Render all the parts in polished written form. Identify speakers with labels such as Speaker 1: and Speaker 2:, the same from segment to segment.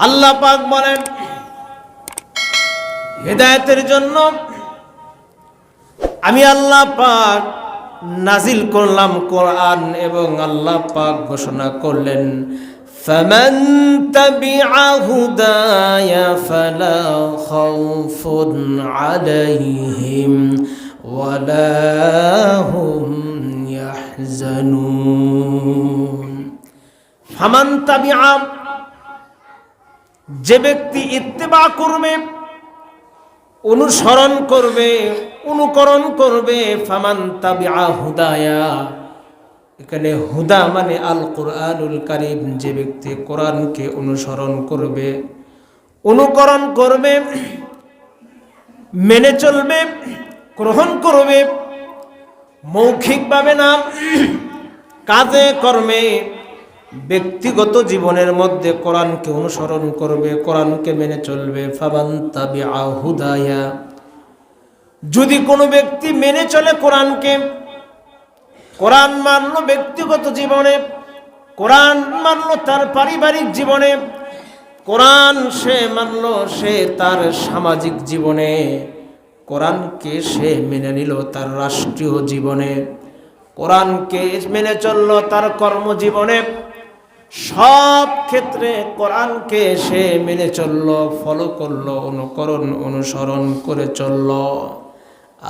Speaker 1: আল্লাহ পাক বলেন হেদায়েতের জন্য আমি আল্লাহ পাক নাজিল করলাম কোরআন এবং আল্লাহ পাক ঘোষণা করলেন ফামান তাবিআ হুদায়া ফালা খাউফুন আলাইহিম ওয়ালা হুম ইয়াহজানুন। ফামান তাবিআ, যে ব্যক্তি ইত্তেবা করবে, অনুসরণ করবে, অনুকরণ করবে, ফামান তাবিআ হুদায়া, এখানে হুদা মানে আল কুরআনুল কারীম, যে ব্যক্তি কোরআনকে অনুসরণ করবে, অনুকরণ করবে, মেনে চলবে, গ্রহণ করবে, মৌখিকভাবে না কাজে কর্মে, ব্যক্তিগত জীবনের মধ্যে কোরআনকে অনুসরণ করবে, কোরআনকে মেনে চলবে। ফামান তাবিআ হুদায়া, যদি কোনো ব্যক্তি মেনে চলে কোরআনকে, কোরআন মানলো ব্যক্তিগত জীবনে, কোরআন মানলো তার পারিবারিক জীবনে, কোরআন সে মানলো সে তার সামাজিক জীবনে, কোরআনকে সে মেনে নিল তার রাষ্ট্রীয় জীবনে, কোরআনকে মেনে চললো তার কর্মজীবনে, সব ক্ষেত্রে কোরআনকে সে মেনে চললো, ফলো করলো, অনুকরণ অনুসরণ করে চললো।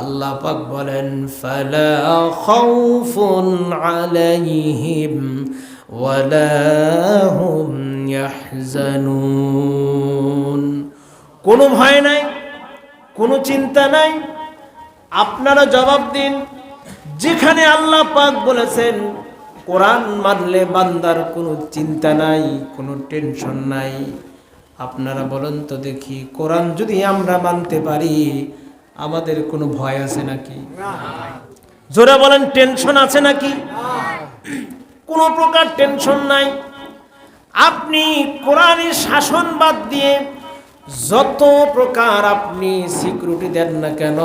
Speaker 1: আল্লাহ পাক বলেন ফালা খাউফুন আলাইহিম ওয়ালা হুম ইয়াহজানুন। কোনো ভয় নাই, কোনো চিন্তা নাই। আপনারা জবাব দিন, যেখানে আল্লাহ পাক বলেছেন কোরআন মানলে বান্দার কোনো চিন্তা নাই, কোনো টেনশন নাই, আপনারা বলেন তো দেখি, কোরআন যদি আমরা মানতে পারি আমাদের কোনো ভয় আছে নাকি? জোরে বলেন, টেনশন আছে নাকি? কোনো প্রকার টেনশন নাই। আপনি কোরআনের শাসন বাদ দিয়ে যত প্রকার আপনি সিকিউরিটি দেন না কেন,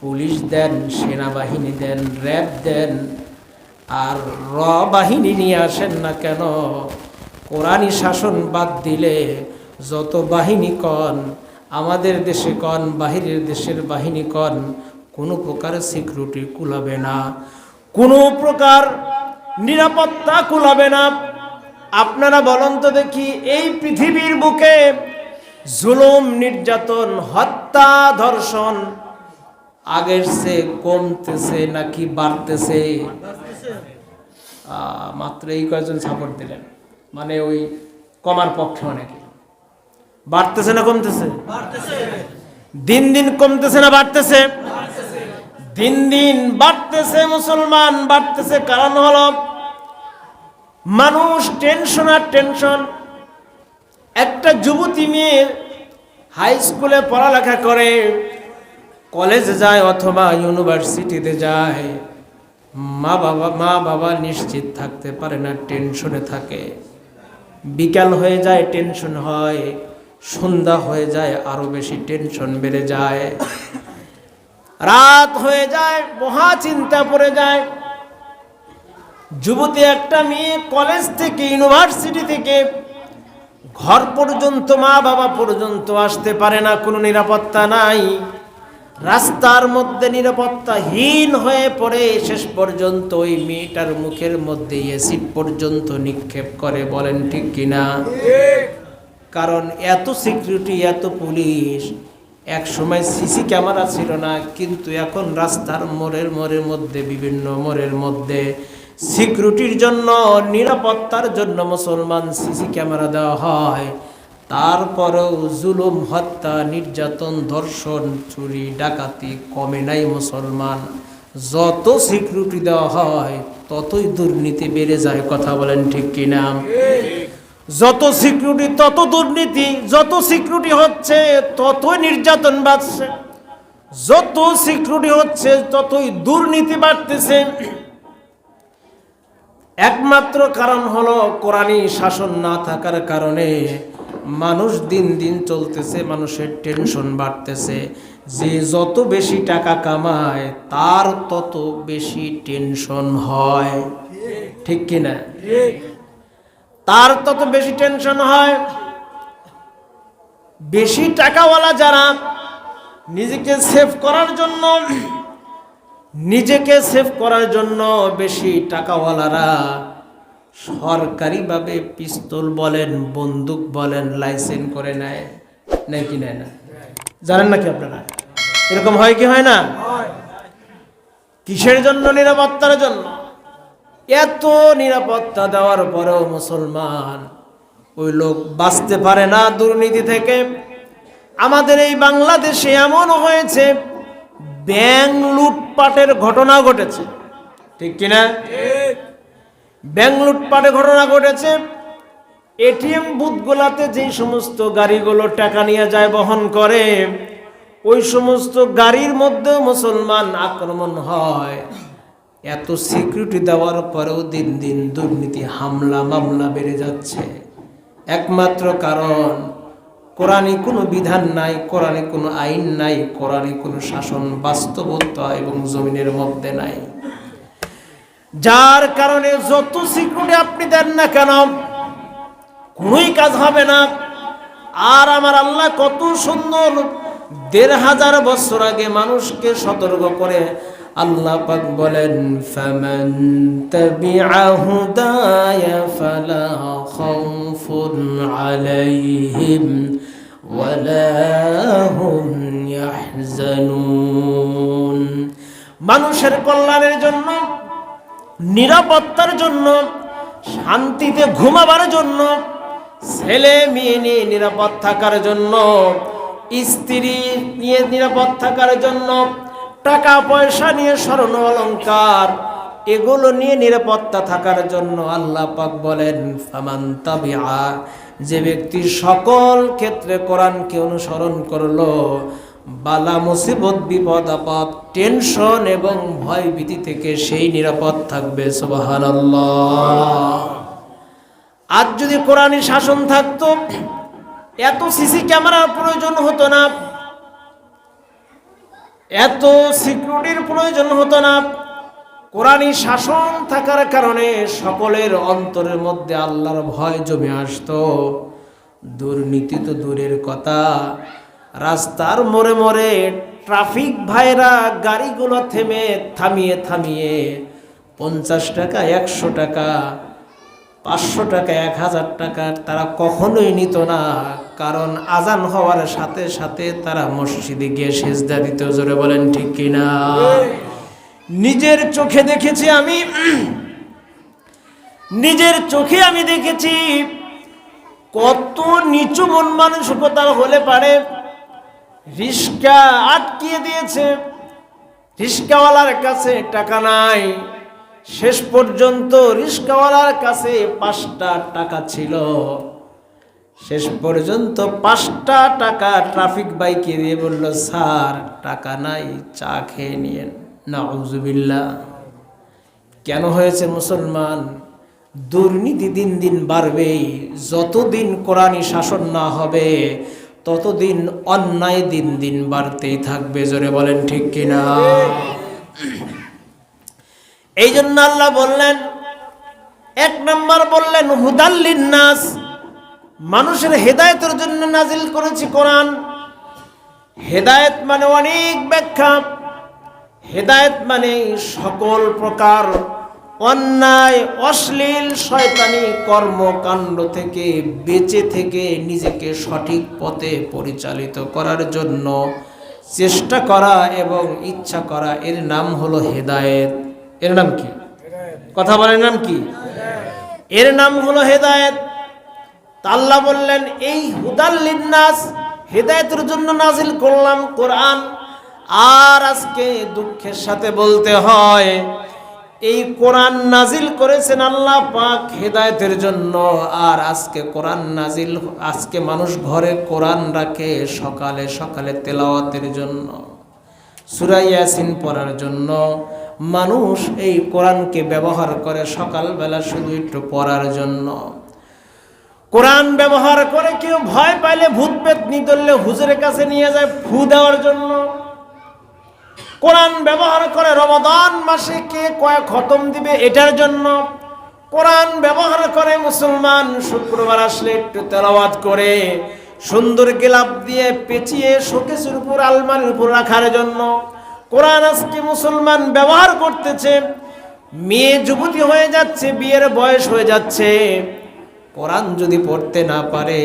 Speaker 1: পুলিশ দেন, সেনাবাহিনী দেন, র্যাব দেন, আর বাহিনী নিয়ে আসেন না কেন, কোরআনী শাসন বাদ দিলে যত বাহিনী কন, আমাদের দেশে কন, বাহিরের দেশের বাহিনী কন, কোনো প্রকার সিকিউরিটি কুলাবে না, কোনো প্রকার নিরাপত্তা কুলাবে না। আপনারা বলেন তো দেখি, এই পৃথিবীর বুকে জুলুম, নির্যাতন, হত্যা, ধর্ষণ আগের সে কমতেছে নাকি বাড়তেছে? মাত্র এই কয়েকজন সাপোর্ট দিলেন, মানে ওই কমার পক্ষে অনেকে। বাড়তেছে না কমতেছে? দিন দিন কমতেছে না বাড়তেছে? দিন দিন বাড়তেছে। মুসলমান বাড়তেছে, কারণ হলো মানুষ টেনশন আর টেনশন। একটা যুবতী মেয়ে হাই স্কুলে পড়ালেখা করে, কলেজে যায় অথবা ইউনিভার্সিটিতে যায়, মা বাবা নিশ্চিত থাকতে পারে না, টেনশনে থাকে। বিকাল হয়ে যায়, টেনশন হয়, সন্ধ্যা হয়ে যায়, আরো বেশি টেনশন বেড়ে যায়, রাত হয়ে যায়, মহা চিন্তা পড়ে যায়। যুবতী একটা মেয়ে কলেজ থেকে, ইউনিভার্সিটি থেকে ঘর পর্যন্ত, মা বাবা পর্যন্ত আসতে পারে না, কোনো নিরাপত্তা নাই, রাস্তার মধ্যে নিরাপত্তাহীন হয়ে পড়ে। শেষ পর্যন্ত ওই মেয়েটার মুখের মধ্যে অ্যাসিড পর্যন্ত নিক্ষেপ করে। বলেন ঠিক কিনা? কারণ এত সিকিউরিটি, এত পুলিশ। এক সময় সিসি ক্যামেরা ছিল না, কিন্তু এখন রাস্তার মোড়ের মধ্যে, বিভিন্ন মোড়ের মধ্যে সিকিউরিটির জন্য, নিরাপত্তার জন্য মুসলমান সিসি ক্যামেরা দেওয়া হয়। তারপরেও জুলুম, হত্যা, নির্যাতন, ধর্ষণ, চুরি, ডাকাতি কমে নাই মুসলমান। যত সিকিউরিটি দেওয়া হয় ততই দুর্নীতি বেড়ে যায়। কথা বলেন ঠিক কিনা? যত সিকিউরিটি তত দুর্নীতি, যত সিকিউরিটি হচ্ছে ততই নির্যাতন বাড়ছে, যত সিকিউরিটি হচ্ছে ততই দুর্নীতি বাড়তেছে। একমাত্র কারণ হলো কোরআনী শাসন না থাকার কারণে মানুষ দিন দিন চলতেছে, মানুষের টেনশন বাড়তেছে। যে যত বেশি টাকা কামায় তার তত বেশি টেনশন হয়। ঠিক কিনা? তার তত বেশি টেনশন হয়। বেশি টাকাওয়ালা যারা নিজেকে সেভ করার জন্য বেশি টাকাওয়ালারা সরকারিভাবে পিস্তল বলেন, বন্দুক বলেন, লাইসেন্স করে নেয়, নাকি নেয় না? জানেন নাকি আপনারা? এরকম হয় কি হয় না? কিসের জন্য? নিরাপত্তার জন্য। এত নিরাপত্তা দেওয়ার পরেও মুসলমান ওই লোক বাঁচতে পারে না দুর্নীতি থেকে। আমাদের এই বাংলাদেশে এমন হয়েছে, ব্যাংক লুটপাটের ঘটনা ঘটেছে, ঠিক কিনা? ব্যাংক লুটপাটের ঘটনা ঘটেছে। এটিএম বুথগুলাতে যে সমস্ত গাড়িগুলো টাকা নিয়ে যায়, বহন করে, ওই সমস্ত গাড়ির মধ্যে মুসলমান আক্রমণ হয়। এত সিকিউরিটি দেওয়ার পরেও দিন দিন দুর্নীতি, হামলা মামলা বেড়ে যাচ্ছে। একমাত্র কারণ কোরআনে কোনো বিধান নাই, কোরআনে কোনো আইন নাই, কোরআনে কোনো শাসন বাস্তবতা এবং জমিনের মধ্যে নাই। যার কারণে যত সিকিউরিটি আপনি দেন না কেন, কোনোই কাজ হবে না। আর আমার আল্লাহ কত সুন্দর ১৫০০ বছর আগে মানুষকে সতর্ক করে আল্লাহ পাক বলেন, ফামান তাবিআ হুদায়া ফালা খাউফুন আলাইহিম ওয়ালা হুম ইয়াহজানুন। মানুষের কল্যাণের জন্য, নিরাপত্তার জন্য, শান্তিতে ঘুমাবার জন্য, ছেলে মেয়ে নিয়ে নিরাপদ থাকার জন্য, স্ত্রী নিয়ে নিরাপদ থাকার জন্য, টাকা পয়সা নিয়ে, স্বর্ণ অলংকার এগুলো নিয়ে নিরাপত্তা থাকার জন্য আল্লাহ পাক বলেন, ফামান তাবিআ, যে ব্যক্তি সকল ক্ষেত্রে কোরআনকে অনুসরণ করলো, বালা মুসিবত, বিপদ আপদ, টেনশন এবং ভয় ভীতি থেকে সেই নিরাপদ থাকবে। সুবহানাল্লাহ। আজ যদি কোরআনী শাসন থাকতো, এত সিসি ক্যামেরার প্রয়োজন হতো না, এত সিকিউরিটির প্রয়োজন হতো না। কোরআনী শাসন থাকার কারণে সকলের অন্তরের মধ্যে আল্লাহর ভয় জমে আসতো। দুর্নীতি তো দূরের কথা, রাস্তার মোড়ে মোড়ে ট্রাফিক ভাইরা গাড়িগুলো থামিয়ে 50 টাকা, 100 টাকা, 500 টাকা, 1000 টাকা তারা কখনোই নিত না। কারণ আজান হওয়ার সাথে সাথে তারা মসজিদে গিয়ে সেজদা দিত। জোরে বলেন ঠিক কিনা? নিজের চোখে দেখেছি আমি, দেখেছি কত নিচু মন মানসিকতা হলে পারে। রিস্কা আটকিয়ে দিয়েছে, রিস্কাওয়ালার কাছে টাকা নাই। শেষ পর্যন্ত রিস্কাওয়ালার কাছে 5টা টাকা ছিল। শেষ পর্যন্ত 5টা টাকা ট্রাফিক বাইকে দিয়ে বলল, স্যার টাকা নাই, চা খেয়ে নিয়েন। নাউজুবিল্লাহ। কেন হয়েছে মুসলমান? দুর্নীতি দিন দিন বাড়বেই। যতদিন কোরআনী শাসন না হবে ততদিন অন্যায় দিন দিন বাড়তেই থাকবে। জোরে বলেন ঠিক কিনা? এই জন্য আল্লাহ বললেন, 1 নম্বর বললেন হুদাল লিন্নাস, মানুষের হেদায়েতের জন্য নাজিল করেছি কোরআন। হেদায়েত মানে অনেক ব্যাখ্যা। হেদায়েত মানে সকল প্রকার অন্যায়, অশ্লীল, শয়তানি কর্মকাণ্ড থেকে বেঁচে থেকে নিজেকে সঠিক পথে পরিচালিত করার জন্য চেষ্টা করা এবং ইচ্ছা করা, এর নাম হলো হেদায়েত। এর নাম কি? কথা বলেন, নাম কি? এর নাম হলো হেদায়েত। আল্লাহ বললেন, এই হুদাল লিন্নাস, হেদায়েতের জন্য নাজিল করলাম কোরআন। আর আজকে দুঃখের সাথে বলতে হয়, এই কোরআন নাজিল করেছেন আল্লাহ পাক হেদায়েতের জন্য। আর আজকে কোরআন নাজিল, আজকে মানুষ ঘরে কোরআন রাখে সকালে সকালে তেলাওয়াতের জন্য, সূরা ইয়াসিন পড়ার জন্য। মানুষ এই কোরআনকে ব্যবহার করে সকালবেলা শুধু একটু পড়ার জন্য। কোরআন ব্যবহার করে কেউ ভয় পাইলে, ভূত পেতনি ধরলে হুজুরের কাছে নিয়ে যায় ফু দেওয়ার জন্য। কোরআন ব্যবহার করে রমাদান মাসে কে কয় খতম দিবে এটার জন্য। কোরআন ব্যবহার করে মুসলমান শুক্রবার আসলে একটু তেলাওয়াত করে, সুন্দর গিলাপ দিয়ে পেঁচিয়ে শোকেসের উপর আলমারির উপর রাখার জন্য কোরআন আজকে মুসলমান ব্যবহার করতেছে। মেয়ে যুবতী হয়ে যাচ্ছে, বিয়ের বয়স হয়ে যাচ্ছে, কোরআন যদি পড়তে না পারে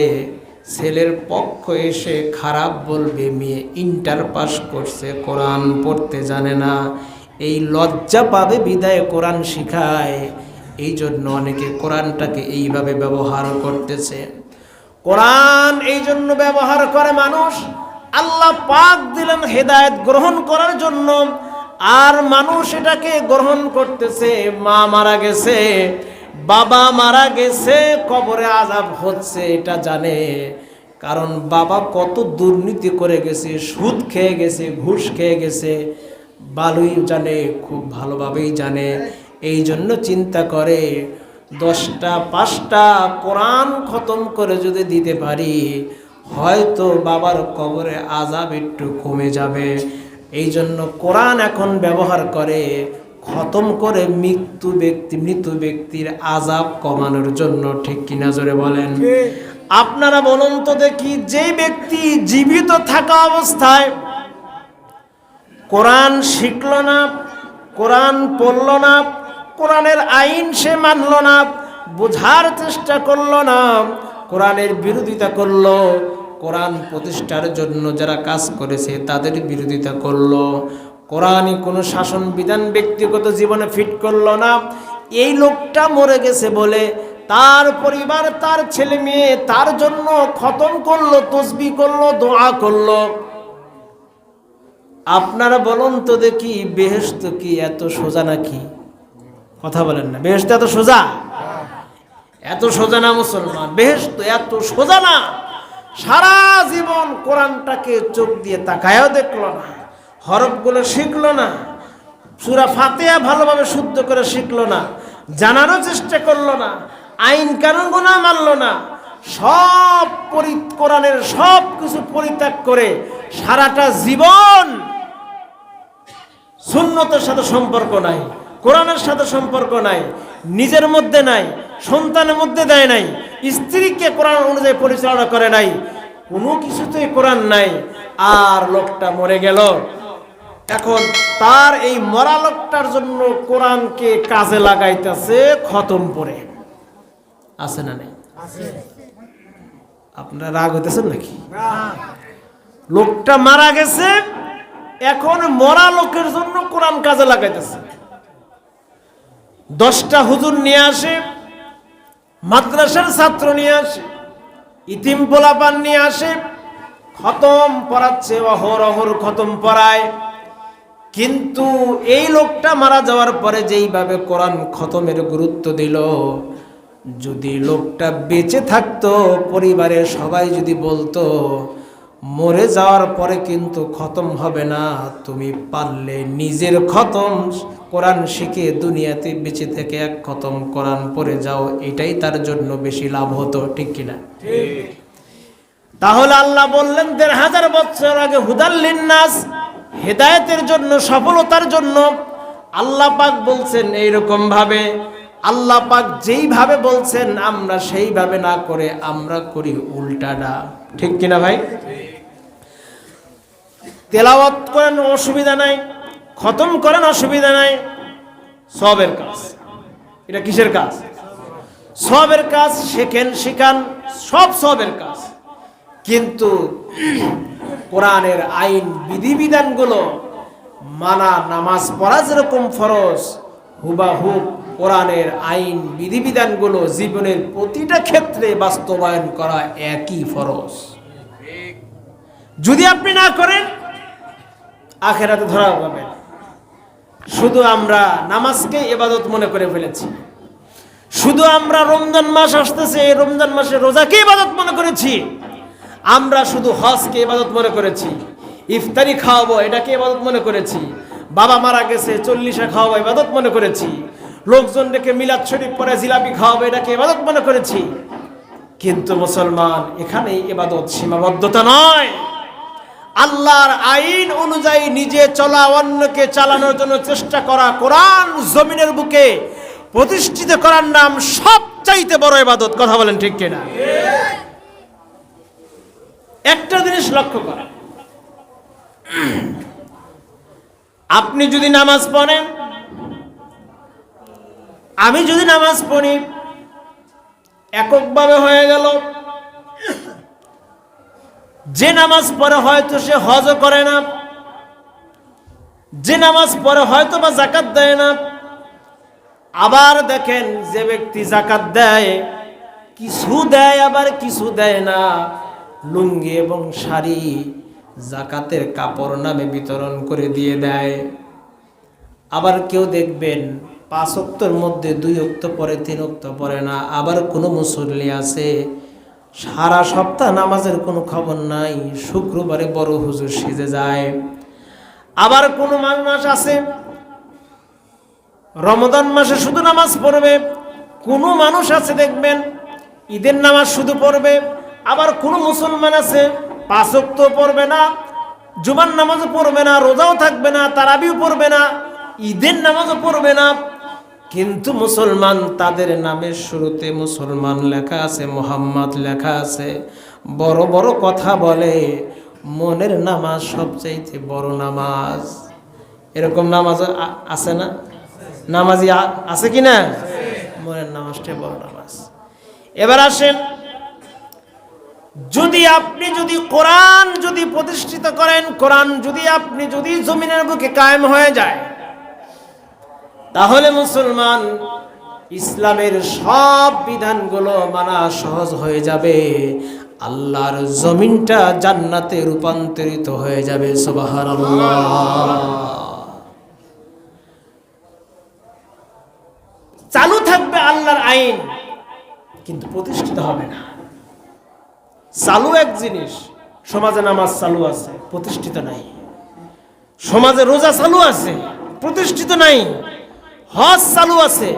Speaker 1: ছেলের পক্ষ এসে খারাপ বলবে, মেয়ে ইন্টার পাস করছে কোরআন পড়তে জানে না। এই লজ্জা পাবে বিদায় কোরআন শিখায়। এই জন্য অনেকে কোরআনটাকে এইভাবে ব্যবহার করতেছে। কোরআন এই জন্য ব্যবহার করে মানুষ, আল্লাহ পাক দিলেন হেদায়েত গ্রহণ করার জন্য, আর মানুষ এটাকে গ্রহণ করতেছে। মা মারা গেছে, বাবা মারা গেছে, কবরে আযাব হচ্ছে এটা জানে, কারণ বাবা কত দুর্নীতি করে গেছে, সুদ খেয়ে গেছে, ঘুষ খেয়ে গেছে, ভালোই জানে, খুব ভালোভাবেই জানে। এই জন্য চিন্তা করে 10টা 5টা কোরআন খতম করে যদি দিতে পারি হয়তো বাবার কবরে আযাব একটু কমে যাবে। এই জন্য কোরআন এখন ব্যবহার করে খতম করে মৃত ব্যক্তির আযাব কমানোর জন্য। ঠিক কিনা জোরে বলেন? আপনারা বলুন তো দেখি, যে ব্যক্তি জীবিত থাকা অবস্থায় কোরআন শিখল না, কোরআন পড়ল না, কোরআনের আইন সে মানল না, বোঝার চেষ্টা করলো না, কোরআনের বিরোধিতা করলো, কোরআন প্রতিষ্ঠার জন্য যারা কাজ করেছে তাদের বিরোধিতা করলো, কোরআনই কোনো শাসন বিধান ব্যক্তিগত জীবনে ফিট করলো না, এই লোকটা মরে গেছে বলে তার পরিবার, তার ছেলে মেয়ে তার জন্য খতম করলো, তসবিহ করলো, দোয়া করলো। আপনারা বলুন তো দেখি, বেহেশত কি এত সোজা নাকি? কথা বলেন না। বেহেশত এত সোজা? এত সোজা না মুসলমান, বেহেশত এত সোজা না। সারা জীবন কোরআনটাকে চোখ দিয়ে তাকায়ও দেখলো না, হরফগুলো শিখলো না, সূরা ফাতিহা ভালোভাবে শুদ্ধ করে শিখলো না, জানারও চেষ্টা করলো না, আইন কানুনগুলো মানলো না, সব কোরআনের সব কিছু পরিত্যাগ করে সারাটা জীবন সুন্নতের সাথে সম্পর্ক নাই, কোরআনের সাথে সম্পর্ক নাই, নিজের মধ্যে নাই, সন্তানের মধ্যে দেয় নাই, স্ত্রীকে কোরআন অনুযায়ী পরিচালনা করে নাই, কোনো কিছুতেই কোরআন নাই, আর লোকটা মরে গেল। এখন তার এই মরা লোকটার জন্য কোরআনকে কাজে লাগাইতেছে খতম পড়ে। আছে না নেই? আপনারা রাগ হইতেছেন নাকি? লোকটা মারা গেছে, এখন মরা লোকের জন্য কোরআন কাজে লাগাইতেছে। 10টা হুজুর নিয়ে আসে, মাদ্রাসার ছাত্র নিয়ে আসে, ইতিম পোলাপান নিয়ে আসে, খতম পড়াচ্ছে, অহরহ খতম পড়ায়। কিন্তু এই লোকটা মারা যাওয়ার পরে যেইভাবে কোরআন খতমের গুরুত্ব দিল, যদি লোকটা বেঁচে থাকতো, পরিবারের সবাই যদি বলতো মরে যাওয়ার পরে কিন্তু খতম হবে না, তুমি পারলে নিজের খতম কোরআন শিখে দুনিয়াতে বেঁচে থেকে এক খতম কোরআন পড়ে যাও, এটাই তার জন্য বেশি লাভ হতো। ঠিক কিনা? তাহলে আল্লাহ বললেন 1500 বছর আগে হুদাল লিন্নাস, হেদায়েতের জন্য, সফলতার জন্য। আল্লাহ পাক বলছেন এইরকম ভাবে, আল্লাহ পাক যেইভাবে বলছেন আমরা সেইভাবে না করে আমরা করি উল্টাটা। ঠিক কিনা ভাই? তেলাওয়াত করেন অসুবিধা নাই, খতম করেন অসুবিধা নাই, সবের কাজ। এটা কিসের কাজ? সবের কাজ। শেখেন, শিখান, সব সবের কাজ। কিন্তু কোরআনের আইন বিধিবিধানগুলো মানা, নামাজ পড়া যেরকম ফরজ, হুবাহুব কোরআনের আইন বিধিবিধানগুলো জীবনের প্রতিটা ক্ষেত্রে বাস্তবায়ন করা একই ফরজ। যদি আপনি না করেন আখিরাতে ধরা পাবেন। শুধু আমরা নামাজকে ইবাদত মনে করে ফেলেছি, শুধু আমরা রমজান মাস আসতেছে, এই রমজান মাসে রোজাকে ইবাদত মনে করেছি, আমরা শুধু হজকে ইবাদত মনে করেছি, ইফতারি খাওয়াবো এটাকে ইবাদত মনে করেছি, বাবা মারা গেছে 40-এ খাওয়াবো ইবাদত মনে করেছি, লোকজন ডেকে মিলাদ শরীফ পরে জিলাপি খাওয়াবো এটাকে ইবাদত মনে করেছি। কিন্তু মুসলমান, এখানে ইবাদত সীমাবদ্ধতা নয়। আল্লাহর আইন অনুযায়ী নিজে চলা, অন্যকে চালানোর জন্য চেষ্টা করা, কোরআন জমিনের বুকে প্রতিষ্ঠিত করার নাম সবচাইতে বড় ইবাদত। কথা বলেন ঠিক কিনা? একটা জিনিস লক্ষ্য করেন, আপনি যদি নামাজ পড়েন, আমি যদি নামাজ পড়ি, এককভাবে হয়ে গেল। যে নামাজ পড়ে হয়তো সে হজ করে না, যে নামাজ পড়ে হয়তো বা যাকাত দেয় না। আবার দেখেন যে ব্যক্তি যাকাত দেয়, কিছু দেয় আবার কিছু দেয় না। লুঙ্গি এবং শাড়ি যাকাতের কাপড় নামে বিতরণ করে দিয়ে দেয়। আবার কেউ দেখবেন 5 ওয়াক্তের মধ্যে 2 ওয়াক্ত পরে 3 ওয়াক্ত পরে না। আবার কোনো মুসল্লি আছে সারা সপ্তাহ নামাজের কোনো খবর নাই, শুক্রবারে বড় হুজুর সেজে যায়। আবার কোনো মানুষ আছে রমজান মাসে শুধু নামাজ পড়বে, কোনো মানুষ আছে দেখবেন ঈদের নামাজ শুধু পড়বে। আবার কোনো মুসলমান আছে 5 ওয়াক্ত পড়বে না, জুমার নামাজও পড়বে না, রোজাও থাকবে না, তারাবিও পড়বে না, ঈদের নামাজও পড়বে না। কিন্তু মুসলমান, তাদের নামের শুরুতে মুসলমান লেখা আছে, মোহাম্মদ লেখা আছে। বড় বড় কথা বলে, মনের নামাজ সবচাইতে বড় নামাজ। এরকম নামাজ আছে না? নামাজি আছে কি না? মনের নামাজটাই বড় নামাজ। এবার আসেন, যদি আপনি যদি কোরআন যদি প্রতিষ্ঠিত করেন, কোরআন যদি আপনি যদি জমিনের বুকে কায়েম হয়ে যায়, তাহলে মুসলমান ইসলামের সব বিধানগুলো মানা সহজ হয়ে যাবে। আল্লাহর জমিনটা জান্নাতে রূপান্তরিত হয়ে যাবে। সুবহানাল্লাহ। চালু থাকবে আল্লাহর আইন, কিন্তু প্রতিষ্ঠিত হবে না। চালু এক জিনিস, সমাজে নামাজ চালু আছে, প্রতিষ্ঠিত নাই। সমাজে রোজা চালু আছে, প্রতিষ্ঠিত নাই। হজ চালু আছে,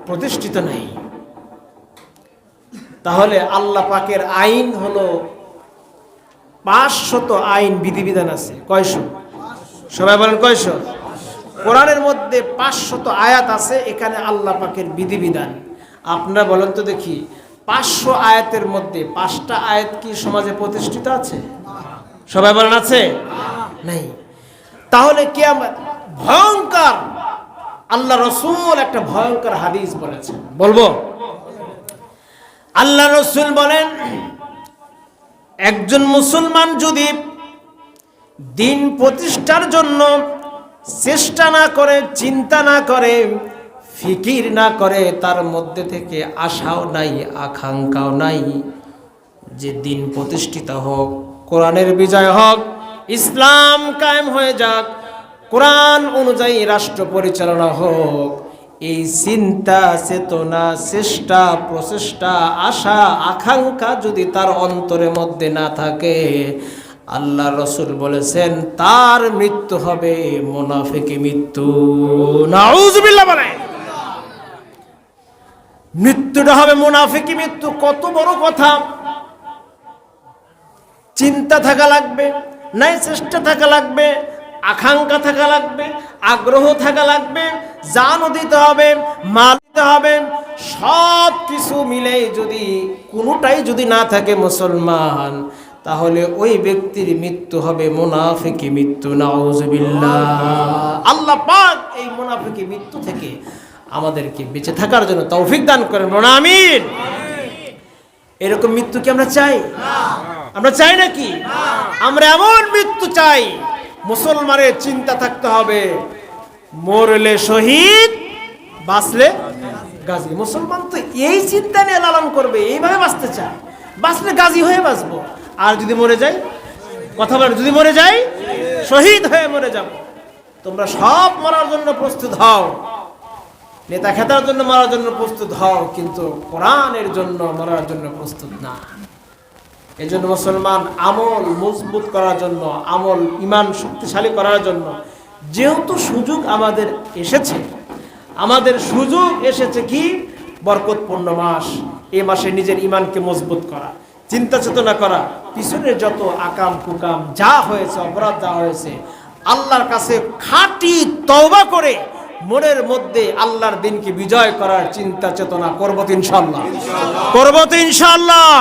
Speaker 1: প্রতিষ্ঠিত নাই। তাহলে আল্লাহ পাকের আইন হলো 500 আইন বিধিবিধান আছে। কয়শো? সবাই বলেন কয়শো? কোরআনের মধ্যে 500 আয়াত আছে, এখানে আল্লাহ পাকের বিধিবিধান। আপনারা বলেন তো দেখি, 500 আয়াতের মধ্যে 5টা আয়াত কি সমাজে প্রতিষ্ঠিত আছে? সবাই বলেন আছে? নাই। তাহলে কিয়ামত ভয়ঙ্কর। আল্লাহ রসুল একটা ভয়ঙ্কর হাদিস বলেছেন, বলবো? আল্লাহ রসুল বলেন, একজন মুসলমান যদি দিন প্রতিষ্ঠার জন্য চেষ্টা না করে, চিন্তা না করে, ফিকির না করে, তার মধ্যে থেকে আশাও নাই, আকাঙ্ক্ষাও নাই যে দিন প্রতিষ্ঠিত হোক, কোরআনের বিজয় হোক, ইসলাম কায়েম হয়ে যাক, কোরআন অনুযায়ী রাষ্ট্র পরিচালনা হোক, এই চিন্তা, চেতনা, চেষ্টা, প্রচেষ্টা, আশা, আকাঙ্ক্ষা যদি তার অন্তরের মধ্যে না থাকে, আল্লাহ রসুল বলেছেন তার মৃত্যু হবে মুনাফিকি মৃত্যু। নাউজুবিল্লাহ বলেন। মৃত্যুটা হবে মুনাফিকি মৃত্যু। কত বড় কথা! চিন্তা থাকা লাগবে, নাই চেষ্টা থাকা লাগবে, আকাঙ্ক্ষা থাকা লাগবে, আগ্রহ থাকা লাগবে, জানও দিতে হবে, মাল দিতে হবে। সব কিছু মিলে যদি কোনোটাই যদি না থাকে মুসলমান, তাহলে ওই ব্যক্তির মৃত্যু হবে মুনাফিকি মৃত্যু। নাউজুবিল্লাহ। আল্লাহ পাক এই মুনাফিকি মৃত্যু থেকে আমাদেরকে বেঁচে থাকার জন্য তৌফিক দান করেন, বলুন আমিন। এরকম মৃত্যু কি আমরা চাই? আমরা চাই নাকি? আমরা এমন মৃত্যু চাই, মুসলমানের চিন্তা থাকতে হবে, মরলে শহীদ, বাঁচলে গাজী। মুসলমান তো এই চিন্তা নিয়ে লালন করবে, এইভাবে বাঁচতে চায়, বাঁচলে গাজী হয়ে বাঁচবো। আর যদি মরে যাই, কথা বলেন, যদি মরে যাই, শহীদ হয়ে মরে যাব। তোমরা সব মরার জন্য প্রস্তুত হও, নেতা খেতার জন্য মরার জন্য প্রস্তুত হও, কিন্তু কোরআনের জন্য মরার জন্য প্রস্তুত না। এই জন্য মুসলমান আমল মজবুত করার জন্য, আমল ইমান শক্তিশালী করার জন্য, যেহেতু সুযোগ আমাদের এসেছে, আমাদের সুযোগ এসেছে কি? বরকতপূর্ণ মাস। এই মাসে নিজের ইমানকে মজবুত করা, চিন্তা চেতনা করা, পিছনের যত আকাম কুকাম যা হয়েছে, অপরাধ যা হয়েছে, আল্লাহর কাছে খাঁটি তওবা করে মনের মধ্যে আল্লাহর দিনকে বিজয় করার চিন্তা চেতনা করবো তো ইনশাআল্লাহ, করবো তো ইনশাআল্লাহ।